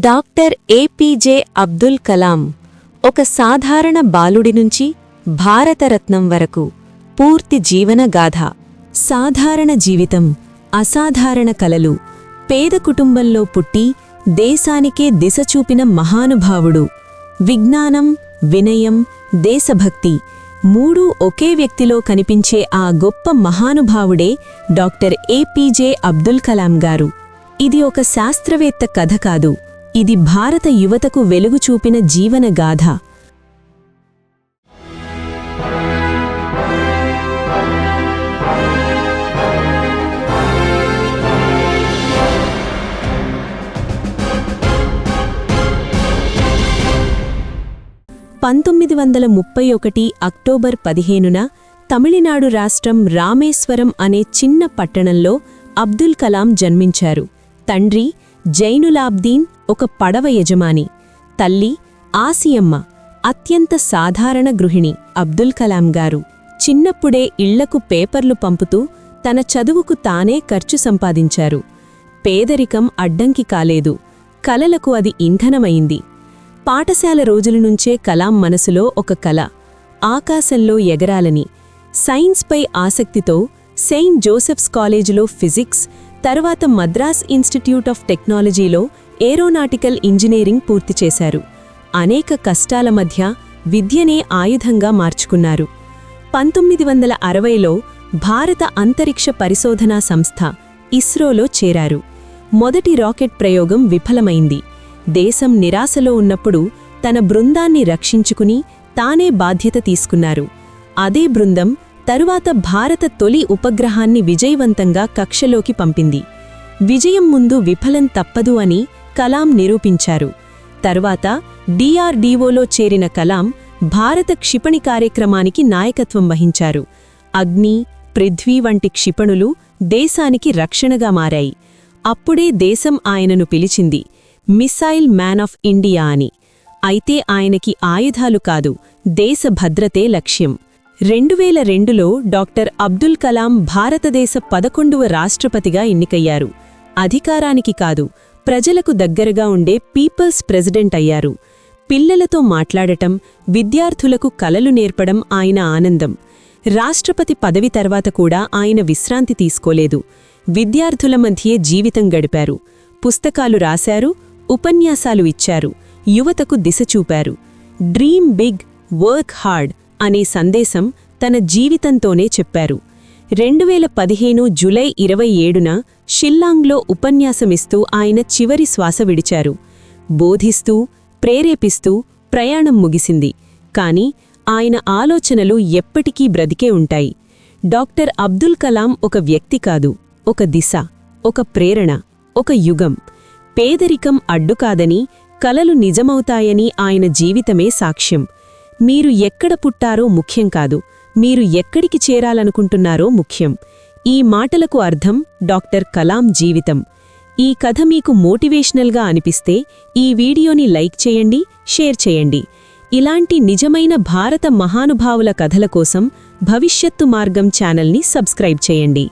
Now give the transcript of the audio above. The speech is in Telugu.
డాక్టర్ ఏపీజే అబ్దుల్ కలాం ఒక సాధారణ బాలుడి నుంచి భారతరత్నం వరకు పూర్తి జీవనగాథ. సాధారణ జీవితం, అసాధారణ కలలు, పేద కుటుంబంలో పుట్టి దేశానికే దిశ చూపిన మహానుభావుడు. విజ్ఞానం, వినయం, దేశభక్తి మూడూ ఒకే వ్యక్తిలో కనిపించే ఆ గొప్ప మహానుభావుడే డాక్టర్ ఏపీజే అబ్దుల్ కలాం గారు. ఇది ఒక శాస్త్రవేత్త కథ కాదు, ఇది భారత యువతకు వెలుగు చూపిన జీవనగాథ. అక్టోబర్ 15 తమిళనాడు రాష్ట్రం రామేశ్వరం అనే చిన్న పట్టణంలో అబ్దుల్ కలాం జన్మించారు. తండ్రి జైనులాబ్దీన్ ఒక పడవ యజమాని, తల్లి ఆసియమ్మ అత్యంత సాధారణ గృహిణి. అబ్దుల్ కలాం గారు చిన్నప్పుడే ఇళ్లకు పేపర్లు పంపుతూ తన చదువుకు తానే ఖర్చు సంపాదించారు. పేదరికం అడ్డంకి కాలేదు, కలలకు అది ఇంధనమైంది. పాఠశాల రోజుల నుంచే కలాం మనసులో ఒక కల, ఆకాశంలో ఎగరాలని. సైన్స్పై ఆసక్తితో సెయింట్ జోసెఫ్స్ కాలేజీలో ఫిజిక్స్, తర్వాత మద్రాస్ ఇన్స్టిట్యూట్ ఆఫ్ టెక్నాలజీలో ఏరోనాటికల్ ఇంజనీరింగ్ పూర్తి చేశారు. అనేక కష్టాల మధ్య విద్యనే ఆయుధంగా మార్చుకున్నారు. 1960లో భారత అంతరిక్ష పరిశోధనా సంస్థ ఇస్రోలో చేరారు. మొదటి రాకెట్ ప్రయోగం విఫలమైంది. దేశం నిరాశలో ఉన్నప్పుడు తన బృందాన్ని రక్షించుకుని తానే బాధ్యత తీసుకున్నారు. అదే బృందం తరువాత భారత తొలి ఉపగ్రహాన్ని విజయవంతంగా కక్షలోకి పంపింది. విజయం ముందు విఫలం తప్పదు అని కలాం నిరూపించారు. తర్వాత డిఆర్డీఓలో చేరిన కలాం భారత క్షిపణి కార్యక్రమానికి నాయకత్వం వహించారు. అగ్ని, పృథ్వీ వంటి క్షిపణులు దేశానికి రక్షణగా మారాయి. అప్పుడే దేశం ఆయనను పిలిచింది మిసైల్ మ్యాన్ ఆఫ్ ఇండియా అని. అయితే ఆయనకి ఆయుధాలు కాదు, దేశ భద్రతే లక్ష్యం. 2002లో డాక్టర్ అబ్దుల్ కలాం భారతదేశ 11వ రాష్ట్రపతిగా ఎన్నికయ్యారు. అధికారానికి కాదు, ప్రజలకు దగ్గరగా ఉండే పీపుల్స్ ప్రెసిడెంట్ అయ్యారు. పిల్లలతో మాట్లాడటం, విద్యార్థులకు కలలు నేర్పడం ఆయన ఆనందం. రాష్ట్రపతి పదవి తర్వాత కూడా ఆయన విశ్రాంతి తీసుకోలేదు. విద్యార్థుల మధ్యే జీవితం గడిపారు. పుస్తకాలు రాశారు, ఉపన్యాసాలు ఇచ్చారు, యువతకు దిశ చూపారు. డ్రీమ్ బిగ్, వర్క్ హార్డ్ అనే సందేశం తన జీవితంతోనే చెప్పారు. 2015 జూలై 27న షిల్లాంగ్లో ఉపన్యాసమిస్తూ ఆయన చివరి శ్వాస విడిచారు. బోధిస్తూ, ప్రేరేపిస్తూ ప్రయాణం ముగిసింది. కాని ఆయన ఆలోచనలు ఎప్పటికీ బ్రతికే ఉంటాయి. డాక్టర్ అబ్దుల్ కలాం ఒక వ్యక్తి కాదు, ఒక దిశ, ఒక ప్రేరణ, ఒక యుగం. పేదరికం అడ్డుకాదని, కలలు నిజమవుతాయని ఆయన జీవితమే సాక్ష్యం. మీరు ఎక్కడ పుట్టారో ముఖ్యం కాదు, మీరు ఎక్కడికి చేరాలనుకుంటున్నారో ముఖ్యం. ఈ మాటలకు అర్థం డాక్టర్ కలాం జీవితం. ఈ కథ మీకు మోటివేషనల్గా అనిపిస్తే ఈ వీడియోని లైక్ చేయండి, షేర్ చేయండి. ఇలాంటి నిజమైన భారత మహానుభావుల కథల కోసం భవిష్యత్తు మార్గం ఛానల్ని సబ్స్క్రైబ్ చేయండి.